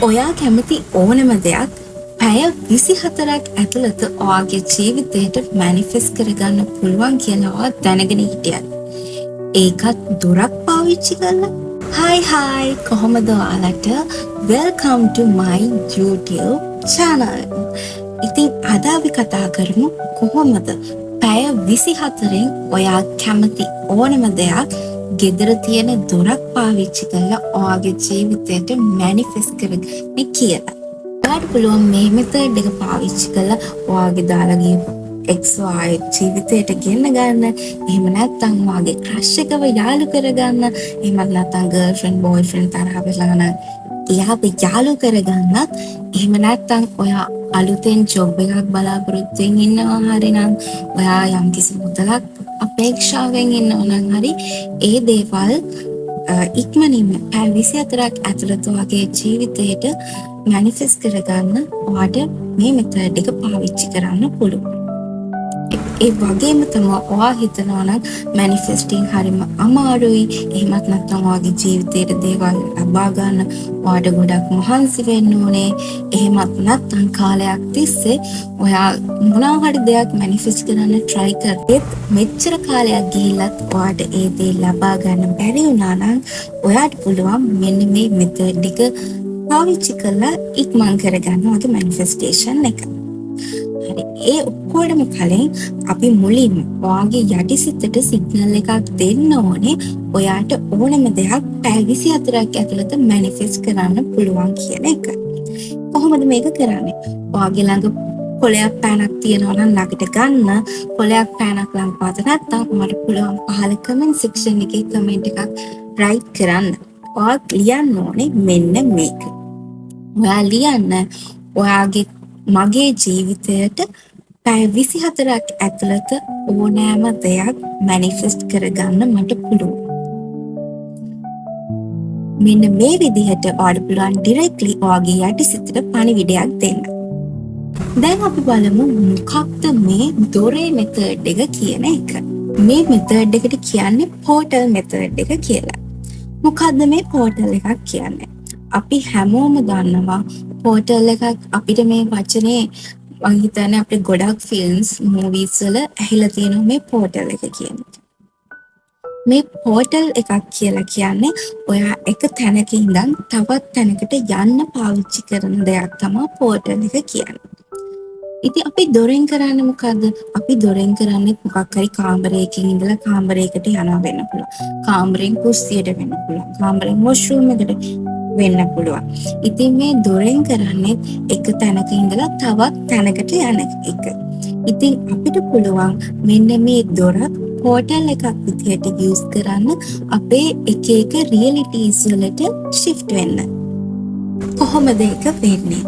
ඔයා කැමති ඕනම දෙයක් පැය 24ක් ඇතුළත ඔයාගේ ජීවිතයට මැනිෆෙස්ට් කරගන්න පුළුවන් කියලා දැනගෙන හිටියද? ඒකත් දුරක් පාවිච්චි කරලා. Hi කොහොමද ඔයාලට? Welcome to my YouTube channel. ඉතින් අද අපි කතා කරමු කොහොමද පැය 24න් ඔයා කැමති ඕනම දෙයක් ගෙදර තියෙන දොරක් පාවිච්චි කරලා ඔයාගේ ජීවිතයට මැනිෆෙස්ට් කරගන්න කියලා. ඔයාට පුළුවන් මේ මෙතඩ් එක පාවිච්චි කරලා ඔයාගේ දාලා ගිය එක්ස් ඔයාගේ ජීවිතයට ගෙන්න ගන්න. එහෙම නැත්නම් ඔයාගේ ක්‍රෂ් එකව යාළු කරගන්න. එහෙම නැත්නම් ගර්ල්ෆ්‍රෙන්ඩ් බොයිෆ්‍රෙන්ඩ් තරහ වෙලා නම් එයාව යාළු කරගන්නත්. එහෙම නැත්නම් ඔයා අලුතෙන් ජොබ් එකක් බලාපොරොත්තු වෙමින් ඉන්නවා හරිනම් ඔයා යම්කිසි මුදලක් අපේක්ෂාවෙන් ඉන්නවා නම් හරි ඒ දේවල් ඉක්මනින්ම පැය 24ක් ඇතුළත වගේ ජීවිතයට මැනිෆෙස්ට් කරගන්න ඔයාට මේ මෙතඩ් එක පාවිච්චි කරන්න පුළුවන්. ඒ වගේම තමයි ඔයා හිතනවා නම් මැනිෆෙස්ටිං හරිම අමාරුයි. එහෙමත් නැත්නම් ඔයාගේ ජීවිතේට දේවල් ලබා ගන්න ඔයාට ගොඩක් මහන්සි වෙන්න ඕනේ. එහෙමත් නැත්නම් කාලයක් තිස්සේ ඔයා මොනවා හරි දෙයක් මැනිෆෙස්ට් කරන්න try කරද්දිත් මෙච්චර කාලයක් ගිහිල්ලත් ඔයාට ඒ දේ ලබා ගන්න බැරි වුණා නම් ඔයාට පුළුවන් මෙන්න මේ මෙතඩ් එක පාවිච්චි කරලා ඉක්මන් කරගන්න ඔයාගේ මැනිෆෙස්ටේෂන් එක. ඒ ඔක්කොටම කලින් අපි මුලින්ම ඔයාගේ යටිසිතට සිග්නල් එකක් දෙන්න ඕනේ ඔයාට ඕනම දෙයක් පැය 24ක් ඇතුළත මැනිෆෙස්ට් කරන්න පුළුවන් කියන එක. කොහොමද මේක කරන්නේ? ඔයාගේ ළඟ කොලයක් පෑනක් තියෙනවා නම් ළඟට ගන්න. කොලයක් පෑනක් ළඟ පාත නැත්නම් ඔයාට පුළුවන් පහළ කමෙන්ට් සෙක්ෂන් එකේ කමෙන්ට් එකක් රයිට් කරන්න. ඔයා ලියන්න ඕනේ මෙන්න මේක. ඔයා ලියන්න ඔයාගේ මගේ ජීවිතයට පැය 24ක් ඇතුළත ඕනෑම දෙයක් මැනිෆෙස්ට් කරගන්න මට පුළුවන්. මෙන්න මේ විදිහට ඔයාට පුළුවන් ඩිරෙක්ට්ලි ඔයාගේ යටිසිතට පණිවිඩයක් දෙන්න. දැන් අපි බලමු මොකක්ද මේ දොරේ මෙතඩ් එක කියන එක. මේ මෙතඩ් එකට කියන්නේ පෝටල් මෙතඩ් එක කියලා. මොකද්ද මේ පෝටල් එකක් කියන්නේ? අපි හැමෝම දන්නවා පෝටල් එකක් අපිට මේ වචනේ මම හිතන්නේ අපේ ගොඩක් ෆිල්ම්ස් මූවීස් වල ඇහිලා තියෙනවා මේ පෝටල් එක කියන එක. මේ පෝටල් එකක් කියලා කියන්නේ ඔයා එක තැනක ඉඳන් තවත් තැනකට යන්න පාවිච්චි කරන දෙයක් තමයි පෝටල් එක කියන්නේ. ඉතින් අපි දොරෙන් කරන්නේ මොකද්ද? අපි දොරෙන් කරන්නේ මොකක් හරි කාමරයකින් ඉඳලා කාමරයකට යනවා වෙන්න පුළුවන්. කාමරෙන් කුස්සියට වෙන්න පුළුවන්. කාමරෙන් වොෂ්රූම් එකට වෙන්න පුළුවන්. ඉතින් මේ දොරෙන් කරන්නේ එක තැනක ඉඳලා තවත් තැනකට යන එක. ඉතින් අපිට පුළුවන් මෙන්න මේ දොරත් පෝටල් එකක් විදිහට යූස් කරන්න අපේ එක එක රියැලිටිස් වලට shift වෙන්න. කොහොමද ඒක වෙන්නේ?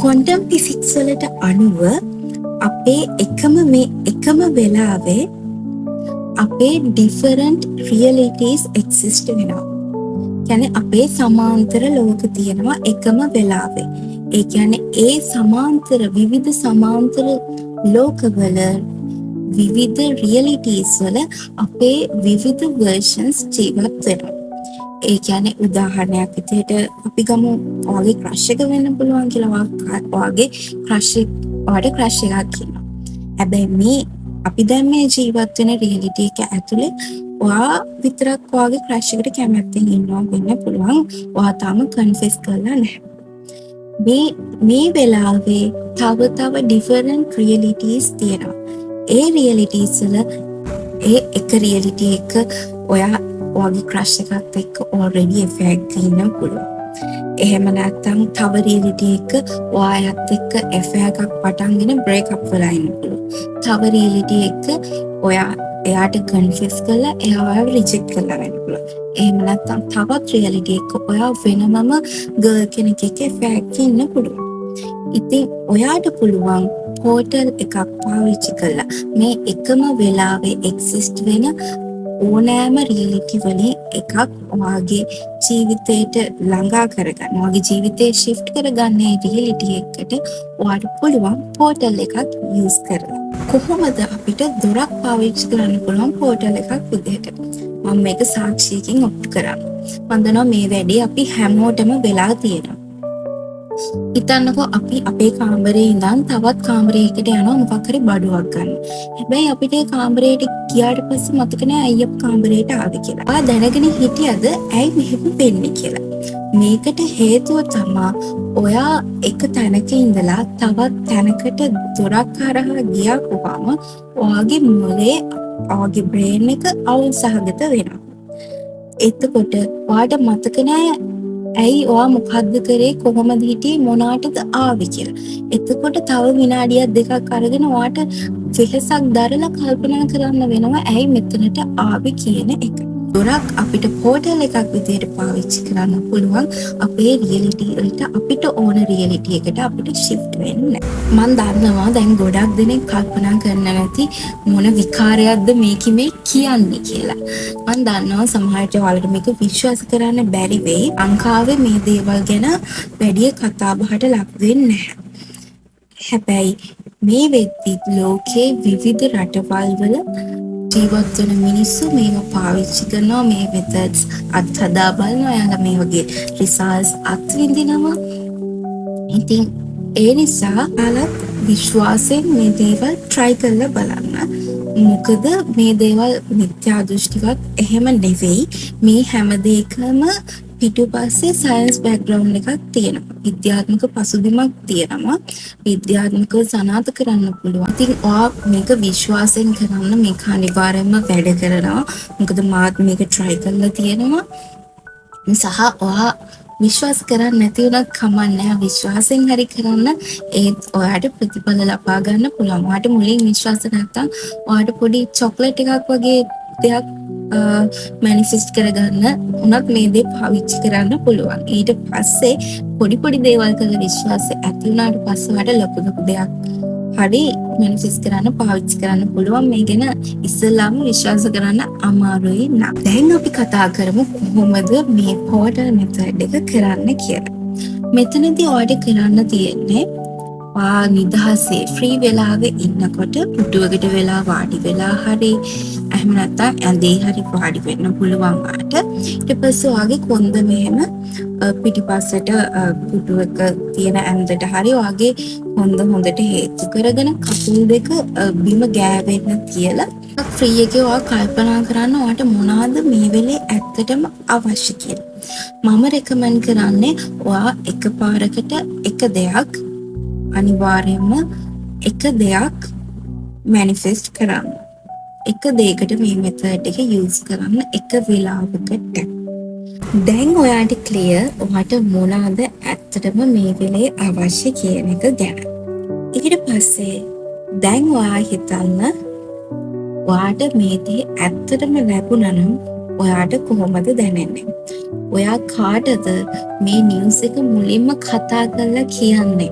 ක්වොන්ටම් ෆිසික්ස් වලට අනුව අපේ එකම වෙලාවේ අපේ different realities exist වෙනවා. කියන්නේ අපේ සමාන්තර ලෝක තියෙනවා එකම වෙලාවේ. ඒ කියන්නේ ඒ විවිධ සමාන්තර ලෝකවල විවිධ රියැලිටිස් වල අපේ විවිධ versions ජීවත් වෙනවා. ඒ කියන්නේ උදාහරණයක් විදිහට අපි ගමු ඔයාගේ ක්‍රෂ් එක වෙන්න පුළුවන් කියලා. ඔයාගේ ඔයාට ක්‍රෂ් එකක් කියනවා. හැබැයි මේ අපි දැන් මේ ජීවත් වෙන රියැලිටි එක ඇතුලේ ඔයා විතරක් ඔයාගේ ක්‍රෂ් එකට කැමැත්තෙන් ඉන්නවා වෙන්න පුළුවන්. ඔයා තාම කන්ෆෙස් කරලා නැහැ. මේ වෙලාවේ තව different realities තියෙනවා. ඒ realities වල ඒ එක reality එක ඔයාගේ ක්‍රෂ් එකත් එක්ක already effect ඉන්න පුළුවන්. එහෙම නැත්නම් තව reality එක ඔයාත් එක්ක effect එකක් පටන්ගෙන break up වෙලා ඉන්න පුළුවන්. තව reality එක එයාට කන්ෆෙස් කරලා එයාව රිජෙක්ට් කරලා වෙන්න පුළුවන්. එහෙම නැත්නම් තවත් රියැලිටි එක ඔයා වෙනමම ගර්ල් කෙනෙක් එක්ක effect ඉන්න පුළුවන්. ඉතින් ඔයාට පුළුවන් පෝටල් එකක් පාවිච්චි කරලා මේ එකම වෙලාවේ එක්සිස්ට් වෙන ඕනෑම රියැලිටි වලින් එකක් ඔයාගේ ජීවිතයට ළඟා කරගන්න. ඔයාගේ ජීවිතේ shift කරගන්න ඒ රියැලිටි එකට ඔයාට පුළුවන් පෝටල් එකක් යූස් කරලා. කොහොමද අපිට දොරක් පාවිච්චි කරන්න පුළුවන් පෝටල් එකක් විදිහට? මම මේක සාක්ෂියකින් ඔප්පු කරා. මම දන්නවා මේ වැඩේ අපි හැමෝටම වෙලා තියෙනවා. හිතන්නකෝ අපි අපේ කාමරේ ඉඳන් තවත් කාමරයකට යනවා මොකක් හරි බඩුවක් ගන්න. හැබැයි අපිට ඒ කාමරයට ගියාට පස්සේ මතක නෑ ඇයි අපි කාමරයට ආවේ කියලා. ආ දැනගෙන හිටියද ඇයි මෙහෙම වෙන්නේ කියලා. මේකට හේතුව තමයි ඔයා එක තැනක ඉඳලා තවත් තැනකට දොරක් හරහා ගියාම ඔයාගේ මොලේ ඔයාගේ බ්‍රේන් එක අවුල් සහගත වෙනවා. එතකොට ඔයාට මතක නෑ ඇයි ඔයා මොකද්ද කරේ කොහොමද හිටියේ මොනාටද ආවේ කියලා. එතකොට තව විනාඩියක් දෙකක් අරගෙන ඔයාට වෙහසක් දරලා කල්පනා කරන්න වෙනවා ඇයි මෙතනට ආවේ කියන එක. දොරක් අපිට පෝටල් එකක් විදිහට පාවිච්චි කරන්න පුළුවන් අපේ රියැලිටි වලට අපිට ඕන රියැලිටි එකට අපිට shift වෙන්න. මම දන්නවා දැන් ගොඩක් දෙනෙක් කල්පනා කරන්න නැති මොන විකාරයක්ද මේකේ මේ කියන්නේ කියලා. මම දන්නවා සමහරට ඔයාලට මේක විශ්වාස කරන්න බැරි වෙයි. ලංකාවේ මේ දේවල් ගැන වැඩි කතා බහට ලක් වෙන්නේ නැහැ. හැබැයි මේ වෙද්දි ලෝකේ විවිධ රටවල් වල ජීවත් වෙන මිනිස්සු මේව පාවිච්චි කරනවා මේ මෙතඩ්ස් අත්හදා බලනවා යාලා මේ වගේ රිසල්ට්ස් අත්විඳිනවා. ඉතින් ඒ නිසා අලත් විශ්වාසයෙන් මේ දේවල් try කරලා බලන්න. මොකද මේ දේවල් මිත්‍යා දෘෂ්ටිවත් එහෙම නෙවෙයි. මේ හැම දෙයකම පිටුපස්සේ සයන්ස් බෑග්ග්‍රවුන්ඩ් එකක් තියෙනවා. විද්‍යාත්මක පසුබිමක් තියෙනවා. විද්‍යාත්මකව සනාථ කරන්න පුළුවන්. ඉතින් ඔයා මේක විශ්වාසයෙන් කරන්න මේක අනිවාර්යයෙන්ම වැඩ කරනවා. මොකද මාත් මේක try කරලා තියෙනවා. සහ ඔයා විශ්වාස කරන්නේ නැති වුණත් කමන්නේ විශ්වාසයෙන් හරි කරන්න ඒත් ඔයාට ප්‍රතිඵල ලබා ගන්න පුළුවන්. ඔයාට මුලින් විශ්වාස නැත්තම් ඔයාට පොඩි චොක්ලට් එකක් වගේ දෙයක් මැනිෆෙස්ට් කරගන්න උනත් මේ දේ පාවිච්චි කරන්න පුළුවන්. ඊට පස්සේ පොඩි පොඩි දේවල් කරලා විශ්වාසය ඇති වුණාට පස්සේ ඔයාට ලොකු ලොකු දෙයක් හරි මැනිෆෙස්ට් කරන්න පාවිච්චි කරන්න පුළුවන්. මේ ගැන ඉස්සෙල්ලාම විශ්වාස කරන්න අමාරුයි නෑ. දැන් අපි කතා කරමු කොහොමද මේ පෝටල් මෙතඩ් එක කරන්න කියලා. මෙතනදී ඔයාලට කරන්න තියෙන්නේ නිදහසේ ෆ්‍රී වෙලාවේ ඉන්නකොට පුටුවකට වෙලා වාඩි වෙලා හරි එහෙම නැත්නම් ඇඳේ හරි වාඩි වෙන්න පුළුවන් වාට. ඊට පස්සේ ඔයාගේ කොන්ද මෙහෙම පිටිපස්සට පුටුවක තියෙන ඇඳට හරි ඔයාගේ කොන්ද හොඳට හේතු කරගෙන කකුල් දෙක බිම ගෑවෙන්න තියලා ෆ්‍රී එකේ ඔයා කල්පනා කරන්න ඔයාට මොනවාද මේ වෙලේ ඇත්තටම අවශ්‍ය කියලා. මම රෙකමන්ඩ් කරන්නේ ඔයා එකපාරකට එක දෙයක් අනිවාර්යයෙන්ම එක දෙයක් මැනිෆෙස්ට් කරන්න. එක දෙයකට මේ මෙතඩ් එක යූස් කරන්න එක වෙලාවකට. දැන් ඔයාට ක්ලියර් ඔයාට මොනවාද ඇත්තටම මේ වෙලේ අවශ්‍ය කියන එක ගැන. ඊට පස්සේ දැන් ඔයා හිතන්න ඔයාට මේ දේ ඇත්තටම ලැබුණා නම් ඔයාට කොහොමද දැනෙන්නේ? ඔයා කාටද මේ නිවුස් එක මුලින්ම කතා කරලා කියන්නේ?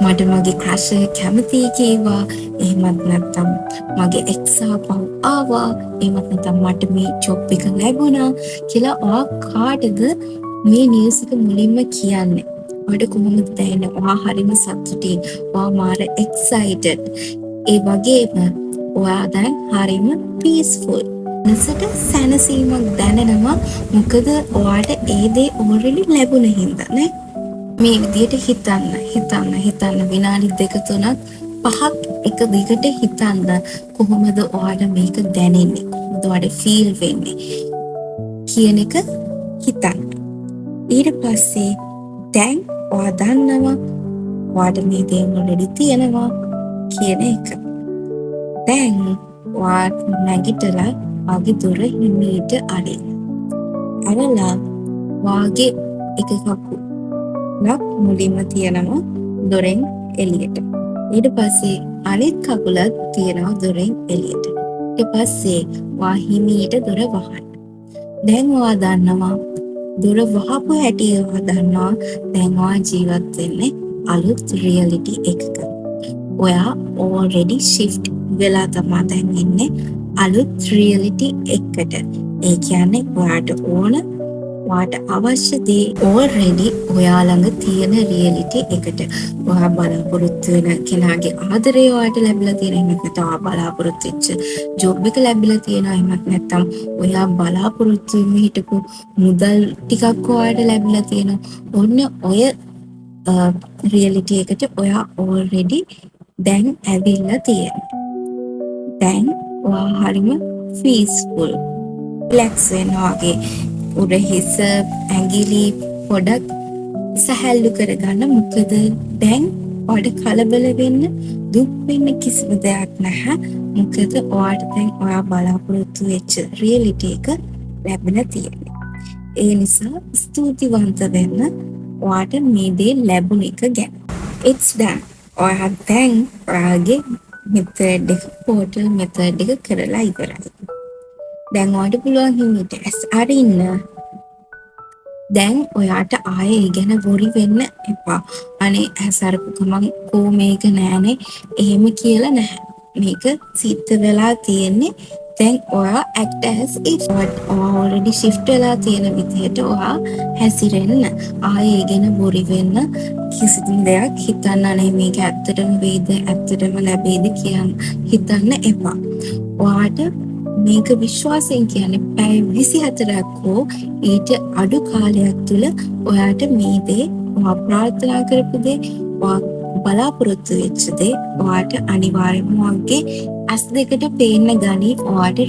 මට මගේ ක්‍රෂ් එක කැමතියි කීවා, එහෙමත් නැත්නම් මගේ එක්ස් ආවා, එහෙමත් නැත්නම් මට මේ ජොබ් එක ලැබුණා කියලා ඔයා කාටද මේ නිවුස් එක මුලින්ම කියන්නේ? ඔයාට කොහොමද දැනෙන්නේ? ඔයා හරිම සතුටින්, ඔයා මාර එක්සයිටඩ්. ඒ වගේම ඔයා දැන් හරිම පීස්ෆුල්. නසට සැනසීමක් දැනෙනවා. මොකද ඔයාට ඒ දේ ඔල්රෙඩි ලැබුණ හින්දා නේ. මේ විදියට හිතන්න විනාඩි 2-3-5ක් එක දිගට හිතන්න කොහොමද ඔයාට මේක දැනෙන්නේ? කොහොමද ඔයාට ෆීල් වෙන්නේ කියන එක හිතන්න. ඊට පස්සේ දැන් ඔයා දන්නවා ඔයාට මේ දේ ඔල්රෙඩි තියෙනවා කියන එක. දැන් ඔයා නැගිටලා වාගේ දොර හිමීට අරින්න. අරලා වාගේ එක කකුලක් මුලින්ම තියනවා දොරෙන් එළියට. ඊට පස්සේ අනිත් කකුලත් තියනවා දොරෙන් එළියට. ඊට පස්සේ වා හිමීට දොර වහන්න. දැන් ඔයා දන්නවා දොර වහපු හැටි ඔයා දන්නවා දැන් ඔයා ජීවත් වෙන්නේ අලුත් රියැලිටි එකක. ඔයා already shift වෙලා තමයි දැන් ඉන්නේ අලුත් රියැලිටි එකකට. ඒ කියන්නේ ඔයාට ඕන ඔයාට අවශ්‍ය දේ already ඔයා ළඟ තියෙන රියැලිටි එකට. ඔයා බලාපොරොත්තු වෙන කෙනාගේ ආදරය ඔයාට ලැබිලා තියෙන, එහෙම නැත්නම් ඔයා බලාපොරොත්තු වෙච්ච ජොබ් එක ලැබිලා තියෙනවා, එහෙම නැත්නම් ඔයා බලාපොරොත්තු වෙමින් හිටපු මුදල් ටිකක් ඔයාට ලැබිලා තියෙනවා. ඔන්න ඔය රියලිටි එකට ඔයා ඕල්රෙඩි දැන් ඇවිල්ලා තියෙනවා. දැන් ඔයා හරිම පීස්ෆුල් රිලැක්ස් වෙනවා වගේ උරහිස ඇඟිලි පොඩක් සැහැල්ලු කරගන්න. මොකද දැන් ඔයාට කලබල වෙන්න දුක් වෙන්න කිසිම දෙයක් නැහැ. මොකද ඔයාට දැන් ඔයා බලාපොරොත්තු වෙච්ච රියලිටි එක ලැබිලා තියෙන්නේ. ඒ නිසා ස්තුතිවන්ත වෙන්න ඔයාට මේ දේ ලැබුණ එක ගැන. It's done. ඔයා දැන් ඔයාගේ මෙතඩ් එක පෝර්ටල් මෙතඩ් එක කරලා ඉවරයි. දැන් ඔයාට පුළුවන් හිමිට ඇස් අරින්න. දැන් ඔයාට ආයේ ඒ ගැන වොරි වෙන්න එපා. අනේ ඇස් අරපු ගමන් කෝ මේක නෑනේ එහෙම කියලා නැහැ. මේක සිද්ධ වෙලා තියෙන්නේ. දැන් ඔයා act as if ඔයා already shift වෙලා තියෙන විදිහට ඔයා හැසිරෙන්න. ආයේ ඒ ගැන වොරි වෙන්න කිසිම දෙයක් හිතන්න අනේ මේක ඇත්තටම වෙයිද ඇත්තටම ලැබෙයිද කියන හිතන්න එපා. ඔයාට මේක විශ්වාසයෙන් කියන්නේ පැය 24ක් හෝ ඊට අඩු කාලයක් තුළ ඔයාට මේ දේ ඔයා ප්‍රාර්ථනා කරපු දේ ඔයා බලාපොරොත්තු වෙච්ච දේ ඔයාට අනිවාර්යයෙන්ම වගේ ඇස් දෙකට පේන්න ගනි. ඔයාට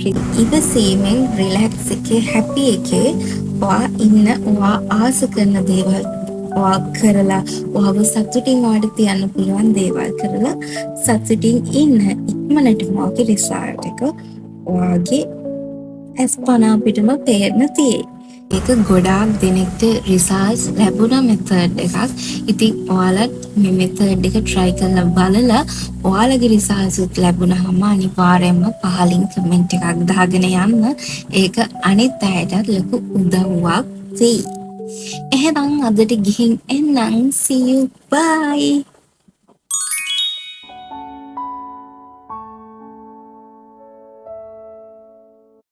ඉවසීමෙන් රිලැක්ස් එකේ හැපි එකේ ඔයා ඉන්න ඔයා ආස කරන දේවල් ඔයා කරලා ඔයාව සතුටින් ඔයාට තියන්න පුළුවන් දේවල් කරලා සතුටින් ඉන්න ඉක්මනටම ඔයාගේ රිසල්ට් එක ඔයාගේ ඇස්පනා පිටම පේන්න තියෙයි. ඒක ගොඩාක් දෙනෙක්ට රිසල්ට්ස් ලැබුණ මෙතඩ් එකක්. ඉතින් ඔයාලත් මේ මෙතඩ් එක try කරලා බලලා ඔයාලගේ රිසල්ට්ස් උත් ලැබුණාම අනිවාර්යයෙන්ම පහලින් කමෙන්ට් එකක් දාගෙන යන්න. ඒක අනිත් අයටත් ලොකු උදව්වක් වෙයි. එහෙනම් අදට ගිහින් එන්නම්. See you. Bye.